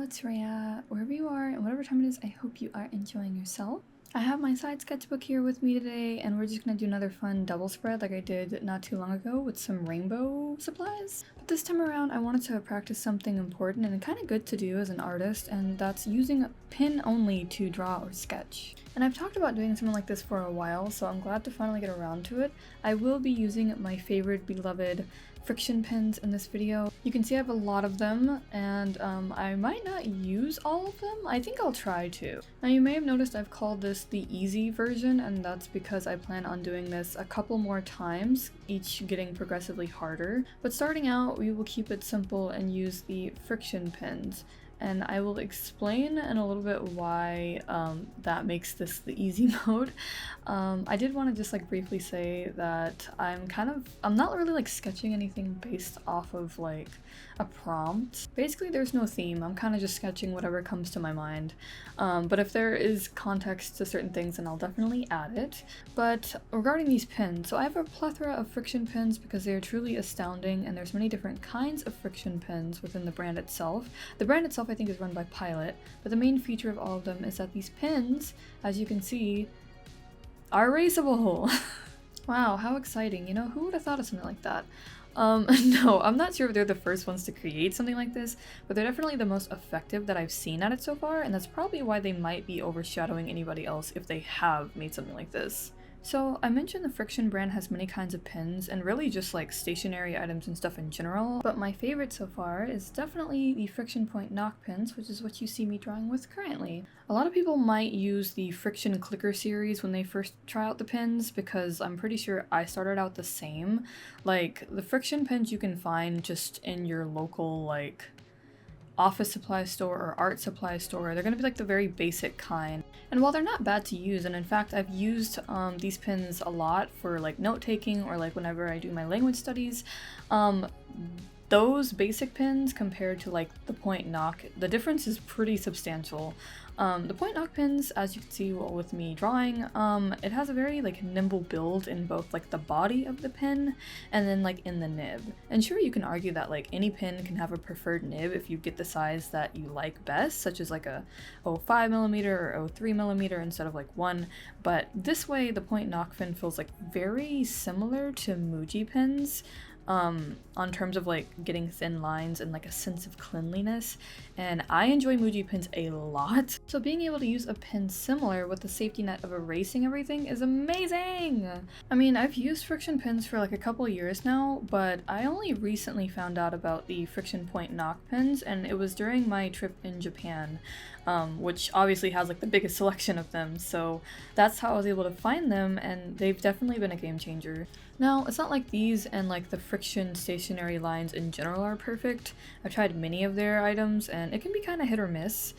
it's Rhea. Wherever you are and whatever time it is, I hope you are enjoying yourself. I have my side sketchbook here with me today, and we're just gonna do another fun double spread like I did not too long ago with some rainbow supplies. But this time around, I wanted to practice something important and kind of good to do as an artist, and that's using a pen only to draw or sketch. And I've talked about doing something like this for a while, so I'm glad to finally get around to it. I will be using my favorite beloved frixion pens in this video. You can see I have a lot of them, and I might not use all of them. I think I'll try to. Now you may have noticed I've called this the easy version, and that's because I plan on doing this a couple more times, each getting progressively harder. But starting out, we will keep it simple and use the frixion pens. And I will explain in a little bit why that makes this the easy mode. I did want to just like briefly say that I'm not really like sketching anything based off of like a prompt. Basically there's no theme, I'm kind of just sketching whatever comes to my mind. But if there is context to certain things, then I'll definitely add it. But regarding these pens, so I have a plethora of frixion pens because they are truly astounding, and there's many different kinds of frixion pens within the brand itself. The brand itself I think is run by Pilot, but the main feature of all of them is that these pens, as you can see, are erasable. Wow, how exciting. You know, who would have thought of something like that? No, I'm not sure if they're the first ones to create something like this, but they're definitely the most effective that I've seen at it so far, and that's probably why they might be overshadowing anybody else if they have made something like this. So I mentioned the frixion brand has many kinds of pens and really just like stationary items and stuff in general, but my favorite so far is definitely the frixion point knock pens, which is what you see me drawing with currently. A lot of people might use the frixion clicker series when they first try out the pens, because I'm pretty sure I started out the same. Like the frixion pens you can find just in your local like office supply store or art supply store. They're gonna be like the very basic kind. And while they're not bad to use, and in fact I've used these pens a lot for like note-taking or like whenever I do my language studies, those basic pens compared to like the point knock, the difference is pretty substantial. The point knock pens, as you can see with me drawing, it has a very like nimble build in both like the body of the pen and then like in the nib. And sure, you can argue that like any pen can have a preferred nib if you get the size that you like best, such as like a 0.5mm or 0.3mm instead of like 1, but this way the point knock pen feels like very similar to Muji pens. On terms of like getting thin lines and like a sense of cleanliness, and I enjoy Muji pens a lot, so being able to use a pen similar with the safety net of erasing everything is amazing! I mean, I've used frixion pens for like a couple years now, but I only recently found out about the frixion point knock pens, and it was during my trip in Japan, which obviously has like the biggest selection of them, so that's how I was able to find them, and they've definitely been a game changer. Now, it's not like these and like the frixion stationary lines in general are perfect. I've tried many of their items and it can be kind of hit or miss.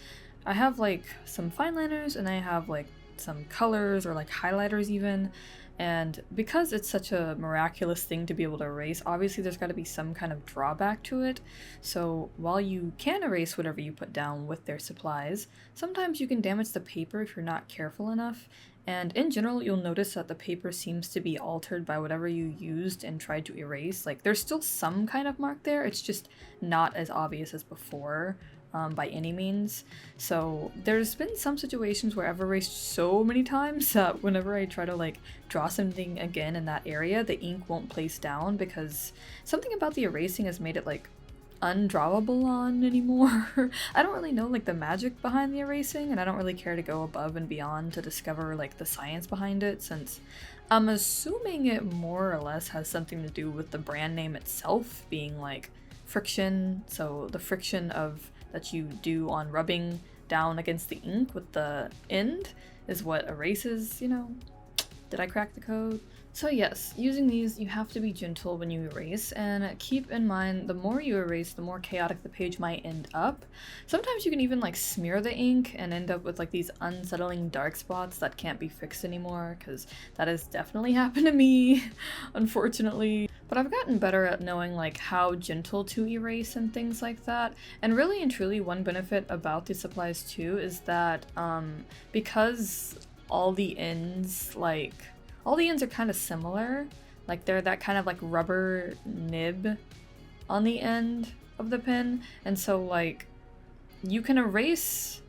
I have like some fine liners and I have like some colors or like highlighters even, and because it's such a miraculous thing to be able to erase, obviously there's got to be some kind of drawback to it. So while you can erase whatever you put down with their supplies, sometimes you can damage the paper if you're not careful enough. And in general, you'll notice that the paper seems to be altered by whatever you used and tried to erase. Like, there's still some kind of mark there, it's just not as obvious as before, by any means. So there's been some situations where I've erased so many times that whenever I try to like draw something again in that area, the ink won't place down because something about the erasing has made it like undrawable on anymore. I don't really know like the magic behind the erasing, and I don't really care to go above and beyond to discover like the science behind it, since I'm assuming it more or less has something to do with the brand name itself being like frixion, so the friction of that you do on rubbing down against the ink with the end is what erases, you know. Did I crack the code? So yes, using these, you have to be gentle when you erase, and keep in mind the more you erase, the more chaotic the page might end up. Sometimes you can even like smear the ink and end up with like these unsettling dark spots that can't be fixed anymore, because that has definitely happened to me, unfortunately. But I've gotten better at knowing like how gentle to erase and things like that. And really and truly, one benefit about these supplies too is that because all the ends are kind of similar, like they're that kind of like rubber nib on the end of the pen, and so like you can erase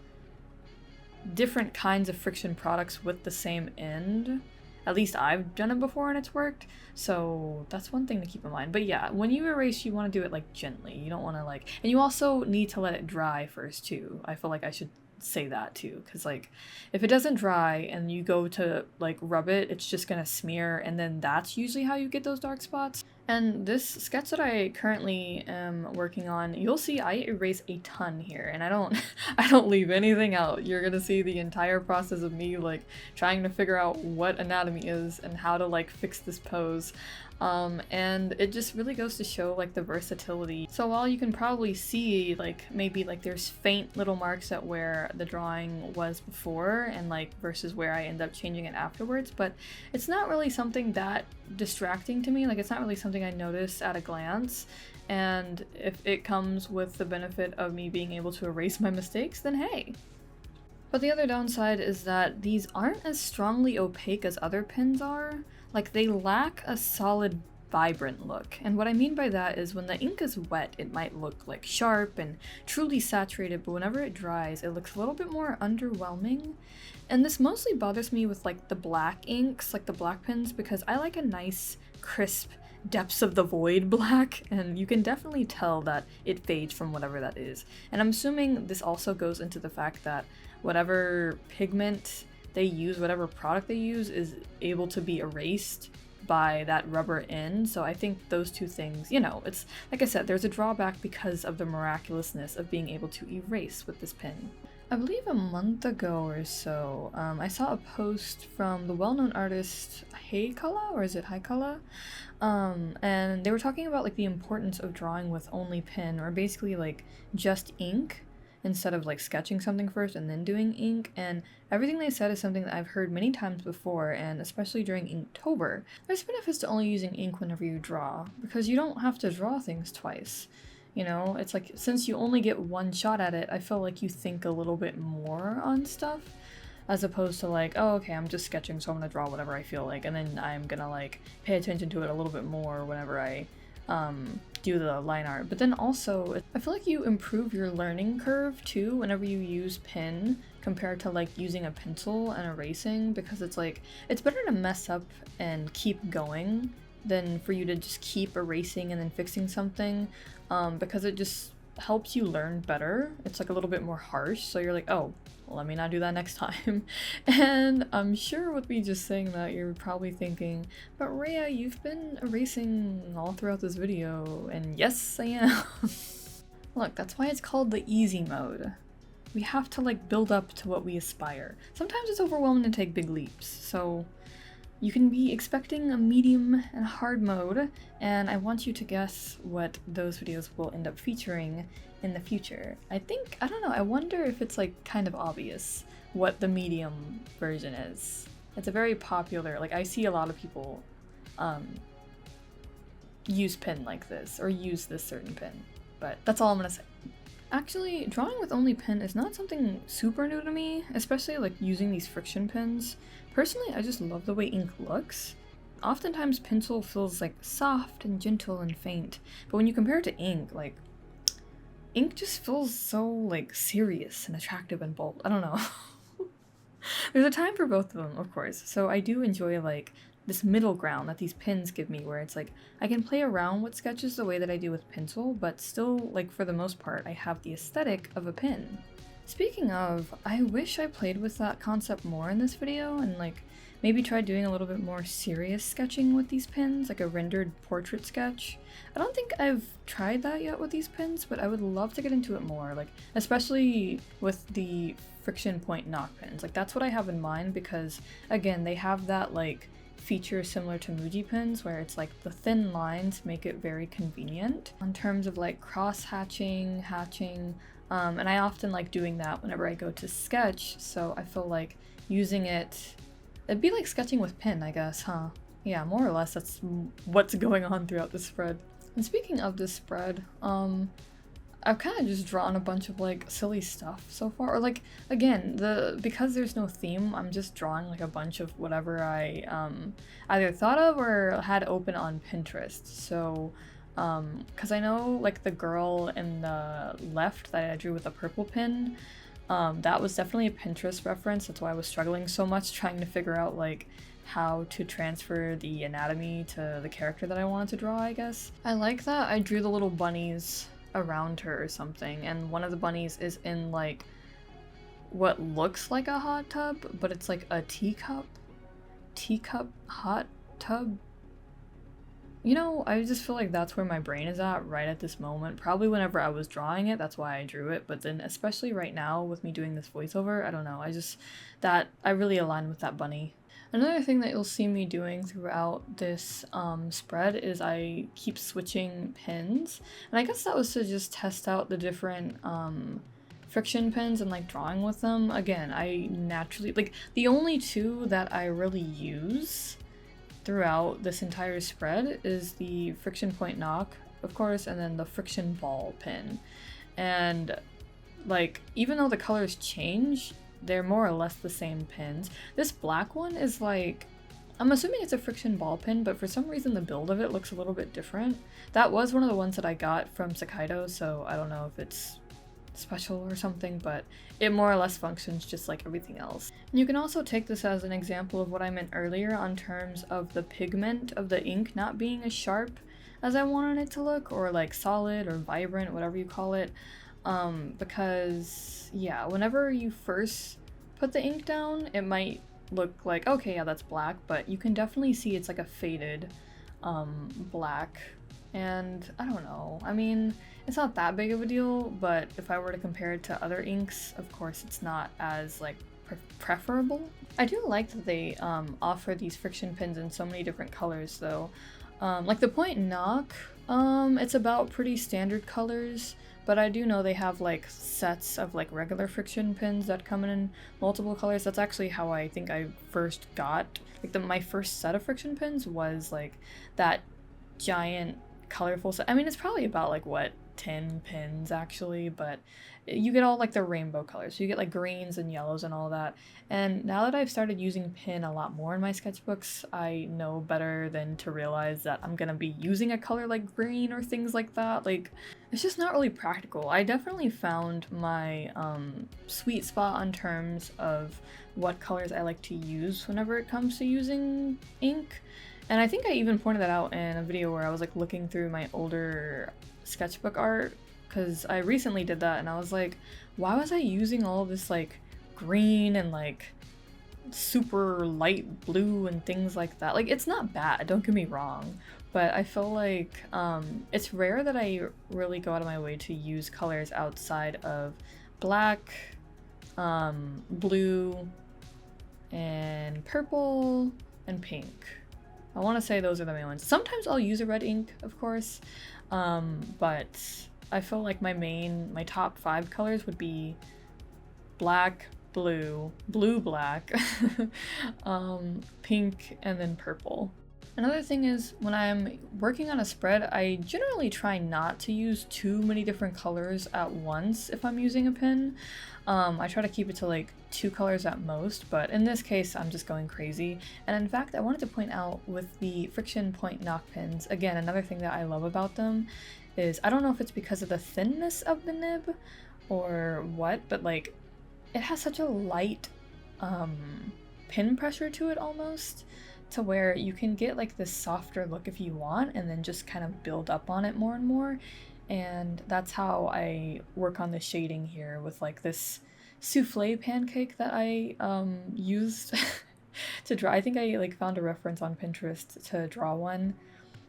different kinds of friction products with the same end. At least I've done it before and it's worked, so that's one thing to keep in mind. But yeah, when you erase, you want to do it like gently. You don't want to like, and you also need to let it dry first too. I feel like I should say that too, because like if it doesn't dry and you go to like rub it, it's just gonna smear, and then that's usually how you get those dark spots. And this sketch that I currently am working on, you'll see I erase a ton here, and I don't I don't leave anything out. You're gonna see the entire process of me like trying to figure out what anatomy is and how to like fix this pose. And it just really goes to show like the versatility. So while you can probably see like maybe like there's faint little marks at where the drawing was before and like versus where I end up changing it afterwards, but it's not really something that distracting to me. Like it's not really something I notice at a glance. And if it comes with the benefit of me being able to erase my mistakes, then hey. But the other downside is that these aren't as strongly opaque as other pens are. Like, they lack a solid, vibrant look. And what I mean by that is when the ink is wet, it might look like sharp and truly saturated, but whenever it dries, it looks a little bit more underwhelming. And this mostly bothers me with like the black inks, like the black pens, because I like a nice, crisp, depths of the void black, and you can definitely tell that it fades from whatever that is. And I'm assuming this also goes into the fact that whatever pigment they use, whatever product they use, is able to be erased by that rubber end. So I think those two things, you know, it's like I said, there's a drawback because of the miraculousness of being able to erase with this pen. I believe a month ago or so, I saw a post from the well-known artist Heikala, or is it Heikala? And they were talking about like the importance of drawing with only pen, or basically like just ink, instead of like sketching something first and then doing ink. And everything they said is something that I've heard many times before, and especially during Inktober. There's benefits to only using ink whenever you draw, because you don't have to draw things twice. You know, it's like, since you only get one shot at it, I feel like you think a little bit more on stuff, as opposed to like, oh, okay, I'm just sketching, so I'm gonna draw whatever I feel like, and then I'm gonna like pay attention to it a little bit more whenever I do the line art. But then also, I feel like you improve your learning curve too whenever you use pen compared to like using a pencil and erasing, because it's like, it's better to mess up and keep going than for you to just keep erasing and then fixing something, because it just helps you learn better. It's like a little bit more harsh, so you're like, oh, let me not do that next time. And I'm sure with me just saying that, you're probably thinking, but Rhea, you've been erasing all throughout this video, and yes, I am. Look, that's why it's called the easy mode. We have to like build up to what we aspire. Sometimes it's overwhelming to take big leaps, so you can be expecting a medium and hard mode, and I want you to guess what those videos will end up featuring in the future. I don't know, I wonder if it's like kind of obvious what the medium version is. It's a very popular, like I see a lot of people use pen like this, or use this certain pen, but that's all I'm gonna say. Actually, drawing with only pen is not something super new to me, especially like using these friction pens. Personally, I just love the way ink looks. Oftentimes pencil feels like soft and gentle and faint, but when you compare it to ink, like, ink just feels so like serious and attractive and bold. I don't know. There's a time for both of them, of course, so I do enjoy like this middle ground that these pens give me, where it's like I can play around with sketches the way that I do with pencil, but still, like, for the most part, I have the aesthetic of a pen. Speaking of, I wish I played with that concept more in this video, and like maybe tried doing a little bit more serious sketching with these pens, like a rendered portrait sketch. I don't think I've tried that yet with these pens, but I would love to get into it more, like especially with the friction point knock pens. Like that's what I have in mind, because again, they have that like feature similar to Muji pens, where it's like the thin lines make it very convenient in terms of like cross hatching, and I often like doing that whenever I go to sketch, so I feel like using it'd be like sketching with pen, I guess, huh? Yeah, more or less that's what's going on throughout the spread. And speaking of this spread, I've kind of just drawn a bunch of like silly stuff so far, or like, again, because there's no theme, I'm just drawing like a bunch of whatever I either thought of or had open on Pinterest. So because I know like the girl in the left that I drew with a purple pin, that was definitely a Pinterest reference. That's why I was struggling so much trying to figure out like how to transfer the anatomy to the character that I wanted to draw, I guess. I like that I drew the little bunnies around her or something, and one of the bunnies is in like what looks like a hot tub, but it's like a teacup hot tub. You know, I just feel like that's where my brain is at right at this moment. Probably whenever I was drawing it, that's why I drew it, but then especially right now with me doing this voiceover, I don't know, I really align with that bunny. Another thing that you'll see me doing throughout this spread is I keep switching pins, and I guess that was to just test out the different friction pins and like drawing with them. Again, I naturally, like the only two that I really use throughout this entire spread is the friction point knock, of course, and then the friction ball pin. And like, even though the colors change, they're more or less the same pins. This black one is like, I'm assuming it's a friction ball pin, but for some reason the build of it looks a little bit different. That was one of the ones that I got from Sakaido, so I don't know if it's special or something, but it more or less functions just like everything else. And you can also take this as an example of what I meant earlier on terms of the pigment of the ink not being as sharp as I wanted it to look, or like solid or vibrant, whatever you call it. Because yeah, whenever you first put the ink down, it might look like, okay, yeah, that's black, but you can definitely see it's like a faded black. And I don't know, I mean, it's not that big of a deal, but if I were to compare it to other inks, of course it's not as like preferable. I do like that they offer these friction pins in so many different colors though. Like the point knock, it's about pretty standard colors, but I do know they have like sets of like regular friction pins that come in multiple colors. That's actually how I think I first got, like my first set of friction pins was like that giant colorful set. I mean, it's probably about like what, 10 pins actually, but you get all like the rainbow colors. So you get like greens and yellows and all that. And now that I've started using pin a lot more in my sketchbooks, I know better than to realize that I'm gonna be using a color like green or things like that. Like, it's just not really practical. I definitely found my sweet spot on terms of what colors I like to use whenever it comes to using ink. And I think I even pointed that out in a video where I was like looking through my older sketchbook art, because I recently did that and I was like, why was I using all this like green and like super light blue and things like that? Like, it's not bad, don't get me wrong, but I feel like it's rare that I really go out of my way to use colors outside of black, blue, and purple, and pink. I want to say those are the main ones. Sometimes I'll use a red ink, of course, but I feel like my top 5 colors would be black, blue, black, pink, and then purple. Another thing is, when I'm working on a spread, I generally try not to use too many different colors at once if I'm using a pen. I try to keep it to like 2 colors at most, but in this case I'm just going crazy. And in fact, I wanted to point out with the friction point knock pins, again, another thing that I love about them is, I don't know if it's because of the thinness of the nib or what, but like it has such a light pin pressure to it almost, to where you can get like this softer look if you want and then just kind of build up on it more and more. And that's how I work on the shading here with like this souffle pancake that I used to draw. I think I like found a reference on Pinterest to draw one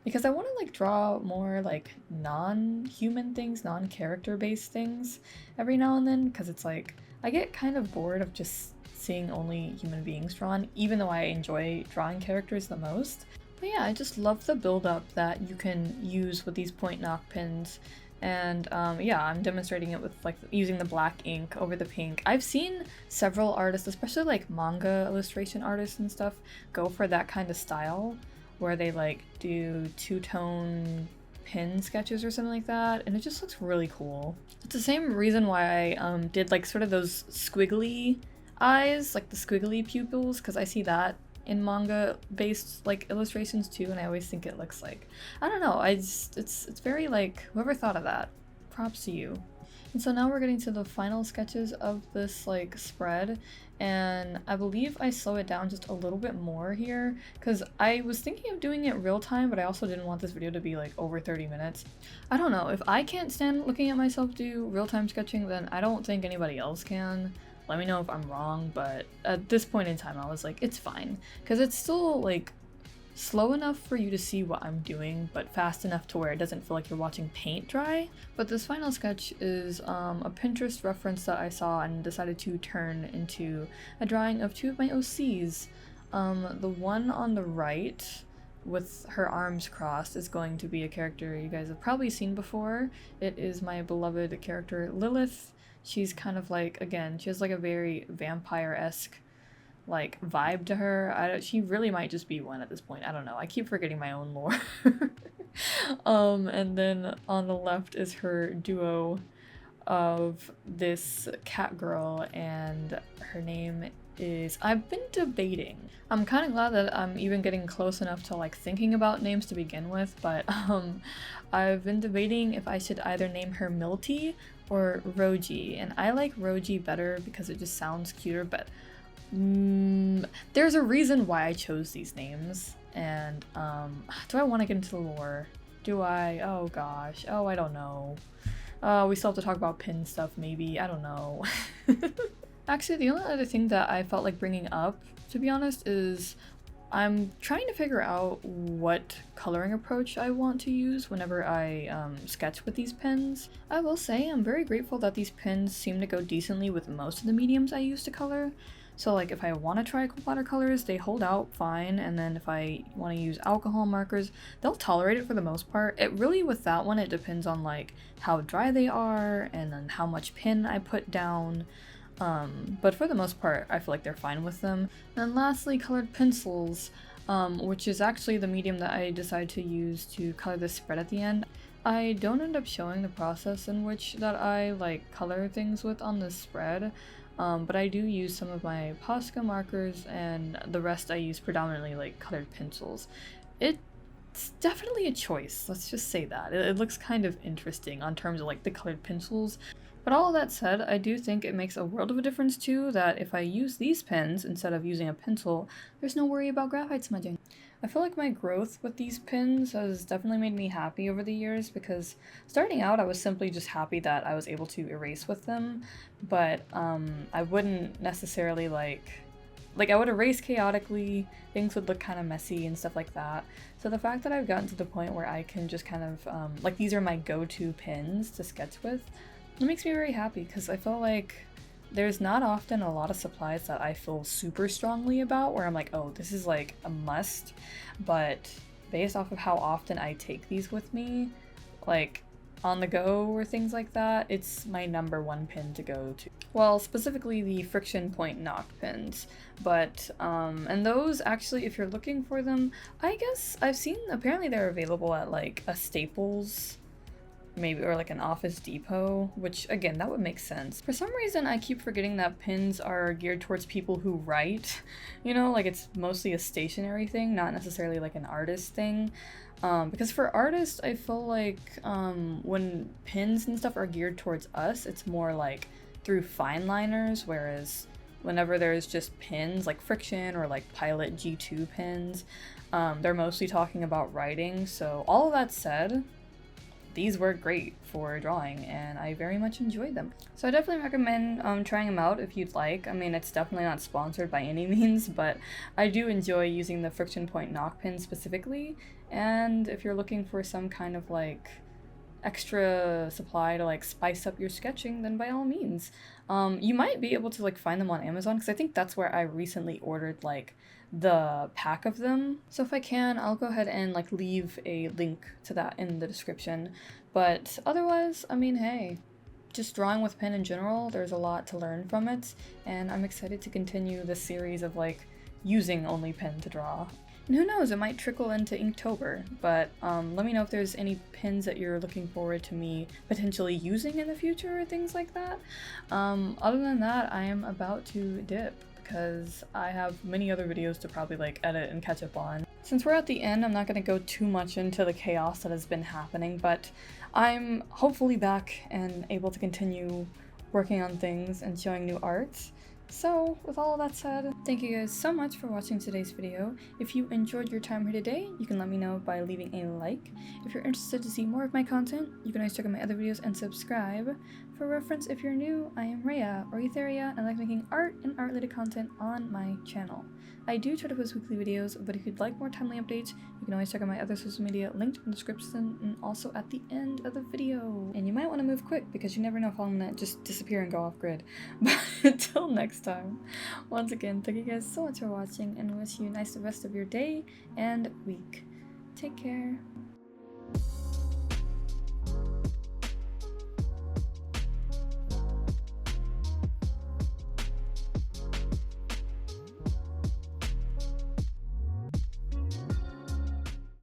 because I want to like draw more like non-human things, non-character based things every now and then, because it's like I get kind of bored of just seeing only human beings drawn, even though I enjoy drawing characters the most. But yeah, I just love the build-up that you can use with these point knock pins. And yeah, I'm demonstrating it with like using the black ink over the pink. I've seen several artists, especially like manga illustration artists and stuff, go for that kind of style where they like do two-tone pin sketches or something like that, and it just looks really cool. It's the same reason why I did like sort of those squiggly eyes, like the squiggly pupils, because I see that in manga based like illustrations too, and I always think it looks like, I don't know, it's very like, whoever thought of that, props to you. And so now we're getting to the final sketches of this like spread, and I believe I slow it down just a little bit more here because I was thinking of doing it real time, but I also didn't want this video to be like over 30 minutes. I don't know, if I can't stand looking at myself do real time sketching, then I don't think anybody else can. Let me know if I'm wrong, but at this point in time I was like, it's fine, because it's still like slow enough for you to see what I'm doing, but fast enough to where it doesn't feel like you're watching paint dry. But this final sketch is a Pinterest reference that I saw and decided to turn into a drawing of two of my OCs. The one on the right with her arms crossed is going to be a character you guys have probably seen before. It is my beloved character Lilith. She's kind of like, again, she has like a very vampire-esque like vibe to her. She really might just be one at this point. I don't know. I keep forgetting my own lore. And then on the left is her duo of this cat girl, and her name is, I've been debating. I'm kind of glad that I'm even getting close enough to like thinking about names to begin with, but I've been debating if I should either name her Milty or Roji, and I like Roji better because it just sounds cuter, but there's a reason why I chose these names, and do I want to get into the lore? Do I? Oh gosh. Oh, I don't know. We still have to talk about pin stuff maybe. I don't know. Actually, the only other thing that I felt like bringing up, to be honest, is I'm trying to figure out what coloring approach I want to use whenever I sketch with these pens. I will say I'm very grateful that these pens seem to go decently with most of the mediums I use to color. So like if I want to try watercolors, they hold out fine, and then if I want to use alcohol markers, they'll tolerate it for the most part. It really, with that one, it depends on like how dry they are and then how much pen I put down. But for the most part, I feel like they're fine with them. And then lastly, colored pencils, which is actually the medium that I decided to use to color this spread at the end. I don't end up showing the process in which that I like color things with on this spread. But I do use some of my posca markers, and the rest I use predominantly like colored pencils. It's definitely a choice, let's just say that. It looks kind of interesting on terms of like the colored pencils. But all of that said, I do think it makes a world of a difference too that if I use these pens instead of using a pencil, there's no worry about graphite smudging. I feel like my growth with these pens has definitely made me happy over the years, because starting out I was simply just happy that I was able to erase with them, but I wouldn't necessarily like I would erase chaotically, things would look kind of messy and stuff like that. So the fact that I've gotten to the point where I can just kind of, like these are my go-to pens to sketch with, it makes me very happy, because I feel like there's not often a lot of supplies that I feel super strongly about where I'm like, oh, this is like a must, but based off of how often I take these with me, like on the go or things like that, it's my number one pin to go to. Well, specifically the friction point knock pins, but and those actually, if you're looking for them, I guess I've seen, apparently they're available at like a Staples maybe, or like an Office Depot, which again, that would make sense. For some reason, I keep forgetting that pins are geared towards people who write, you know, like it's mostly a stationary thing, not necessarily like an artist thing. Because for artists, I feel like when pins and stuff are geared towards us, it's more like through fine liners, whereas whenever there's just pins like Frixion or like Pilot G2 pins, they're mostly talking about writing. So all of that said, these work great for drawing, and I very much enjoyed them. So I definitely recommend trying them out if you'd like. I mean, it's definitely not sponsored by any means, but I do enjoy using the friction point knock pin specifically, and if you're looking for some kind of like extra supply to like spice up your sketching, then by all means. You might be able to like find them on Amazon, because I think that's where I recently ordered like the pack of them. So if I can, I'll go ahead and like leave a link to that in the description. But otherwise, I mean, hey, just drawing with pen in general, there's a lot to learn from it, and I'm excited to continue this series of like using only pen to draw. And who knows, it might trickle into Inktober, but let me know if there's any pins that you're looking forward to me potentially using in the future or things like that. Other than that, I am about to dip, because I have many other videos to probably like edit and catch up on. Since we're at the end, I'm not going to go too much into the chaos that has been happening, but I'm hopefully back and able to continue working on things and showing new art. So, with all of that said, thank you guys so much for watching today's video. If you enjoyed your time here today, you can let me know by leaving a like. If you're interested to see more of my content, you can always check out my other videos and subscribe. For reference, if you're new, I am Rhea, or Etheria, and I like making art and art-related content on my channel. I do try to post weekly videos, but if you'd like more timely updates, you can always check out my other social media linked in the description and also at the end of the video. And you might want to move quick because you never know if I'm gonna just disappear and go off grid. But until next time, once again, thank you guys so much for watching and wish you a nice rest of your day and week. Take care.